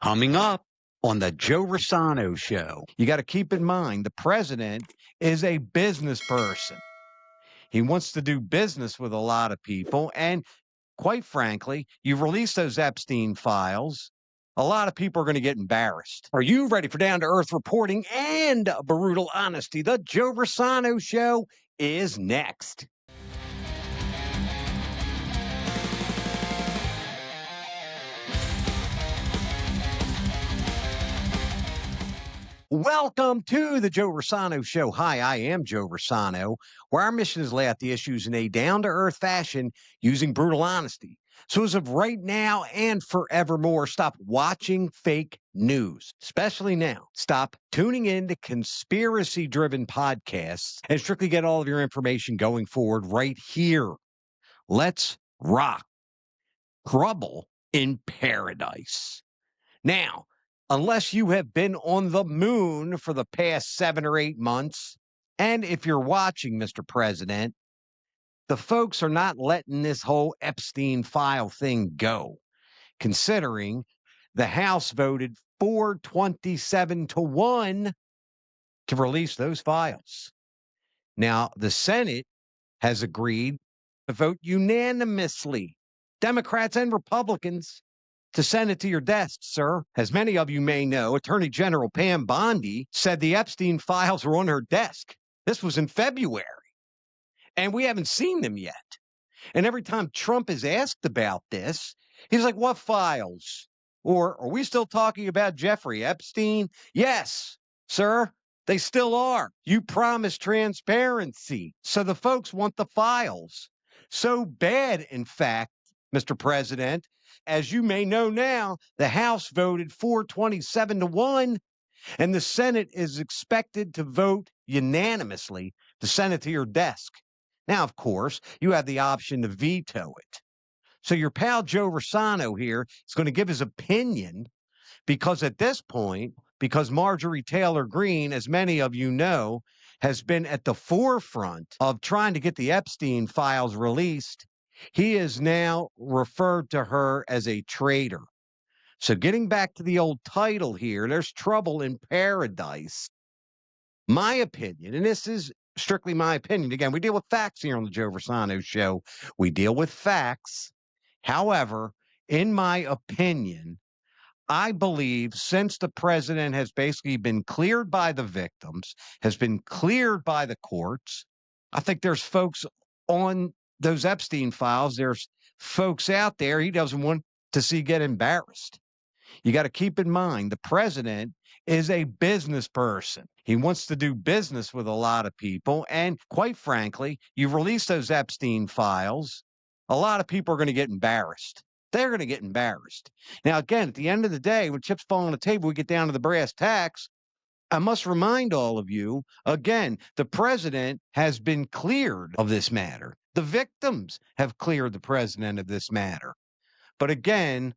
Coming up on the Joe Rossano Show, you got to keep in mind the president is a business person. He wants to do business with a lot of people. And quite frankly, you've released those Epstein files. A lot of people are going to get embarrassed. Are you ready for down to earth reporting and brutal honesty? The Joe Rossano Show is next. Welcome to the Joe Rossano Show. Hi, I am Joe Rossano, where our mission is to lay out the issues in a down-to-earth fashion using brutal honesty. So as of right now and forevermore, stop watching fake news, especially now. Stop tuning in to conspiracy-driven podcasts and strictly get all of your information going forward right here. Let's rock. Trouble in paradise. Now, unless you have been on the moon for the past 7 or 8 months, and if you're watching, Mr. President, the folks are not letting this whole Epstein file thing go, considering the House voted 427-1 to release those files. Now, the Senate has agreed to vote unanimously, Democrats and Republicans, to send it to your desk, sir. As many of you may know, Attorney General Pam Bondi said the Epstein files were on her desk. This was in February, and we haven't seen them yet. And every time Trump is asked about this, he's like, what files? Or are we still talking about Jeffrey Epstein? Yes, sir, they still are. You promised transparency. So the folks want the files. So bad, in fact, Mr. President, as you may know now, the House voted 427-1, and the Senate is expected to vote unanimously to send it to your desk. Now, of course, you have the option to veto it. So your pal Joe Rossano here is going to give his opinion because at this point, because Marjorie Taylor Greene, as many of you know, has been at the forefront of trying to get the Epstein files released, he is now referred to her as a traitor. So getting back to the old title here, there's trouble in paradise. My opinion, and this is strictly my opinion. Again, we deal with facts here on the Joe Rossano Show. We deal with facts. However, in my opinion, I believe since the president has basically been cleared by the victims, has been cleared by the courts, I think there's folks on those Epstein files, there's folks out there he doesn't want to see get embarrassed. You got to keep in mind the president is a business person. He wants to do business with a lot of people. And quite frankly, you release those Epstein files, a lot of people are going to get embarrassed. They're going to get embarrassed. Now, again, at the end of the day, when chips fall on the table, we get down to the brass tacks. I must remind all of you, again, the president has been cleared of this matter. The victims have cleared the president of this matter. But again,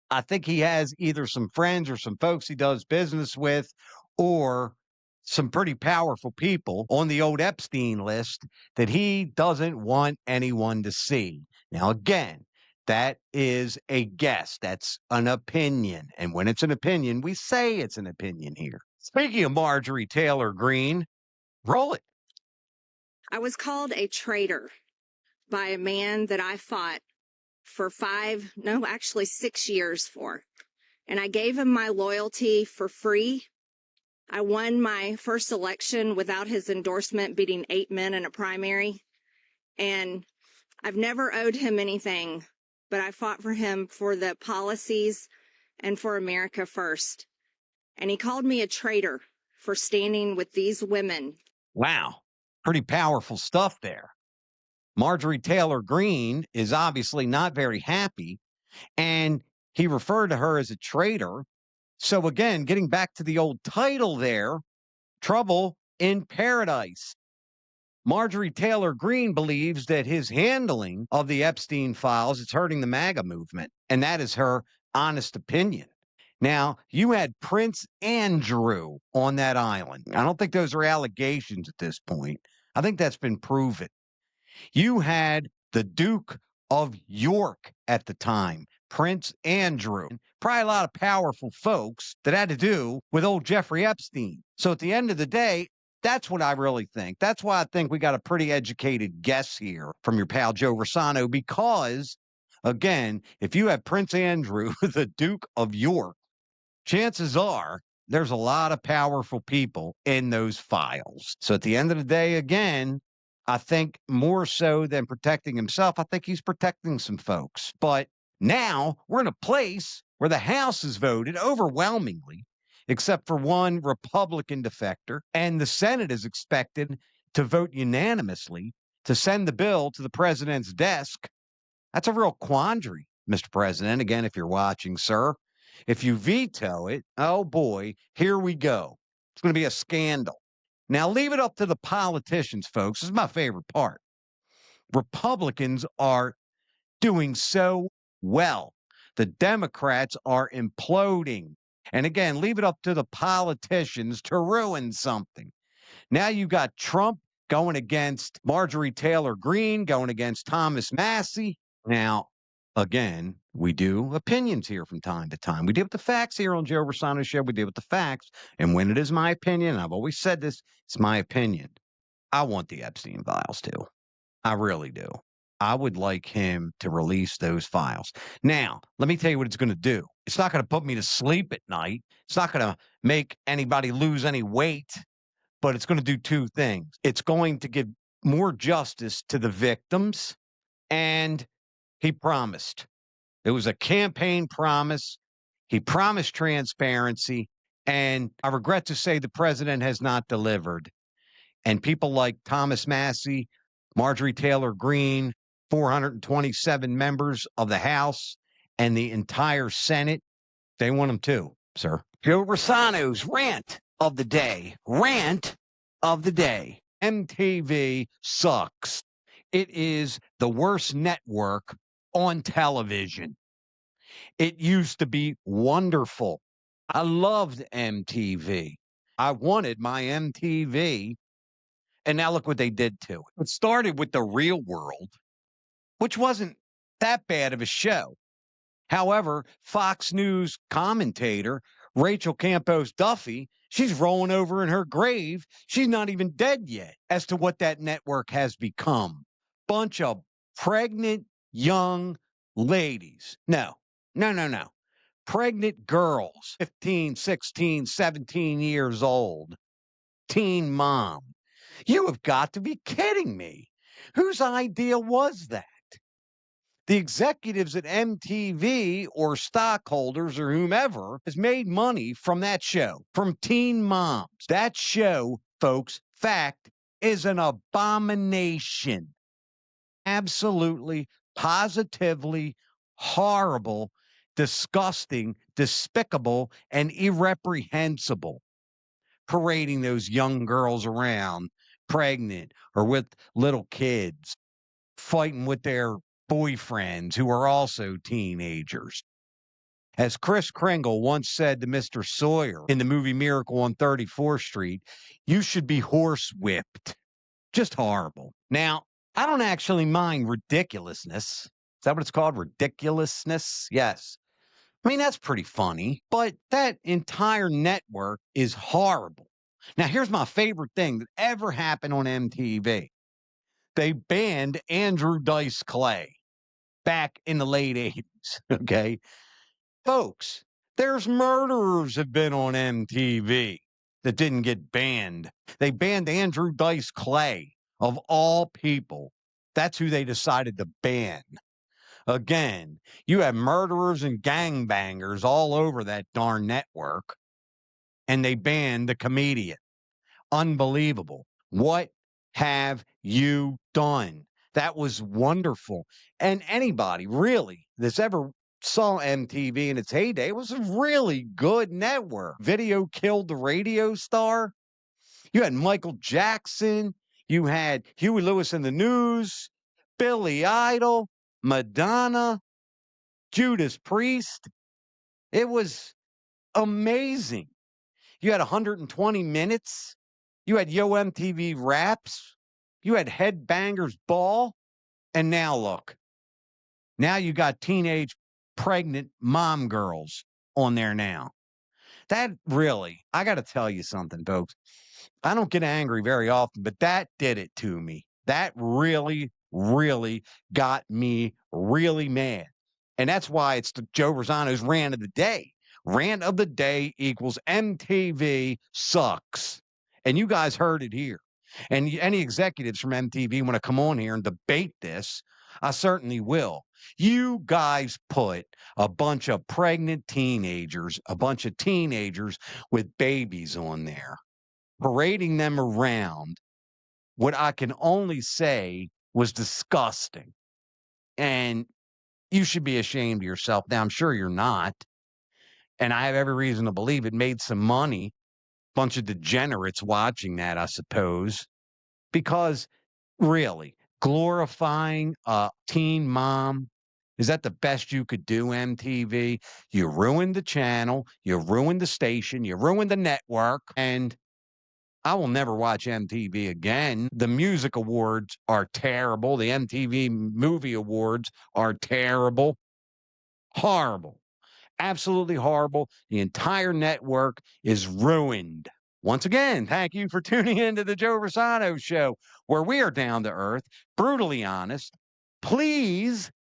I think he has either some friends or some folks he does business with or some pretty powerful people on the old Epstein list that he doesn't want anyone to see. Now, again, that is a guess. That's an opinion. And when it's an opinion, we say it's an opinion here. Speaking of Marjorie Taylor Greene, roll it. I was called a traitor by a man that I fought for 6 years for. And I gave him my loyalty for free. I won my first election without his endorsement, beating 8 men in a primary. And I've never owed him anything, but I fought for him for the policies and for America first. And he called me a traitor for standing with these women. Wow. Pretty powerful stuff there. Marjorie Taylor Greene is obviously not very happy, and he referred to her as a traitor. So again, getting back to the old title there, Trouble in Paradise. Marjorie Taylor Greene believes that his handling of the Epstein files is hurting the MAGA movement, and that is her honest opinion. Now, you had Prince Andrew on that island. I don't think those are allegations at this point. I think that's been proven. You had the Duke of York at the time, Prince Andrew. Probably a lot of powerful folks that had to do with old Jeffrey Epstein. So at the end of the day, that's what I really think. That's why I think we got a pretty educated guess here from your pal Joe Rossano, because, again, if you have Prince Andrew, the Duke of York, chances are there's a lot of powerful people in those files. So at the end of the day, again, I think more so than protecting himself, I think he's protecting some folks. But now we're in a place where the House has voted overwhelmingly, except for one Republican defector, and the Senate is expected to vote unanimously to send the bill to the president's desk. That's a real quandary, Mr. President. Again, if you're watching, sir, if you veto it, oh boy, here we go. It's going to be a scandal. Now, leave it up to the politicians, folks. This is my favorite part. Republicans are doing so well. The Democrats are imploding. And again, leave it up to the politicians to ruin something. Now you got Trump going against Marjorie Taylor Greene, going against Thomas Massey. Now, again, we do opinions here from time to time. We deal with the facts here on Joe Rossano's show. We deal with the facts. And when it is my opinion, I've always said this, it's my opinion. I want the Epstein files too. I really do. I would like him to release those files. Now, let me tell you what it's going to do. It's not going to put me to sleep at night. It's not going to make anybody lose any weight, but it's going to do two things. It's going to give more justice to the victims, and he promised. It was a campaign promise. He promised transparency, and I regret to say the president has not delivered. And people like Thomas Massey, Marjorie Taylor Greene, 427 members of the House, and the entire Senate, they want him too, sir. Joe Rossano's rant of the day. Rant of the day. MTV sucks. It is the worst network on television. It used to be wonderful. I loved MTV. I wanted my MTV, and now look what they did to it. It started with The Real World, which wasn't that bad of a show. However, Fox News commentator Rachel Campos Duffy, she's rolling over in her grave. She's not even dead yet as to what that network has become. Bunch of pregnant young ladies. No. Pregnant girls, 15, 16, 17 years old. Teen mom. You have got to be kidding me. Whose idea was that? The executives at MTV or stockholders or whomever has made money from that show, from Teen Moms. That show, folks, fact, is an abomination. Absolutely, positively horrible, disgusting, despicable, and irreprehensible. Parading those young girls around, pregnant or with little kids, fighting with their boyfriends who are also teenagers. As Kris Kringle once said to Mr. Sawyer in the movie Miracle on 34th Street, you should be horsewhipped. Just horrible. Now, I don't actually mind ridiculousness. Is that what it's called? Ridiculousness? Yes. I mean, that's pretty funny, but that entire network is horrible. Now, here's my favorite thing that ever happened on MTV. They banned Andrew Dice Clay back in the late 80s. Okay. Folks, there's murderers have been on MTV that didn't get banned. They banned Andrew Dice Clay, of all people. That's who they decided to ban. Again, you have murderers and gangbangers all over that darn network, and they banned the comedian. Unbelievable. What have you done? That was wonderful. And anybody really that's ever saw MTV in its heyday, it was a really good network. Video killed the radio star. You had Michael Jackson. You had Huey Lewis and the News, Billy Idol, Madonna, Judas Priest. It was amazing. You had 120 minutes. You had Yo MTV Raps. You had Headbangers Ball. And now look. Now you got teenage pregnant mom girls on there now. That really, I got to tell you something, folks. I don't get angry very often, but that did it to me. That really, really got me really mad. And that's why it's the Joe Rossano's rant of the day. Rant of the day equals MTV sucks. And you guys heard it here. And any executives from MTV want to come on here and debate this, I certainly will. You guys put a bunch of pregnant teenagers, a bunch of teenagers with babies on there, parading them around, what I can only say was disgusting. And you should be ashamed of yourself. Now, I'm sure you're not. And I have every reason to believe it made some money. Bunch of degenerates watching that, I suppose. Because really, glorifying a teen mom, is that the best you could do, MTV? You ruined the channel, you ruined the station, you ruined the network, and I will never watch MTV again. The music awards are terrible. The MTV movie awards are terrible. Horrible. Absolutely horrible. The entire network is ruined. Once again, thank you for tuning into the Joe Rossano Show, where we are down to earth, brutally honest. Please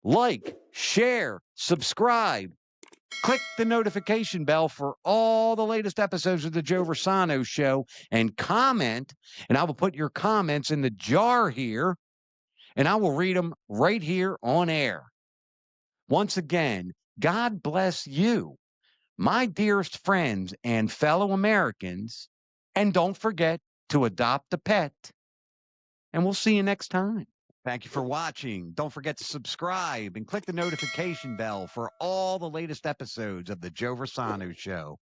like, share, subscribe. Click the notification bell for all the latest episodes of the Joe Rossano Show and comment. And I will put your comments in the jar here and I will read them right here on air. Once again, God bless you, my dearest friends and fellow Americans. And don't forget to adopt a pet. And we'll see you next time. Thank you for watching. Don't forget to subscribe and click the notification bell for all the latest episodes of The Joe Rossano Show.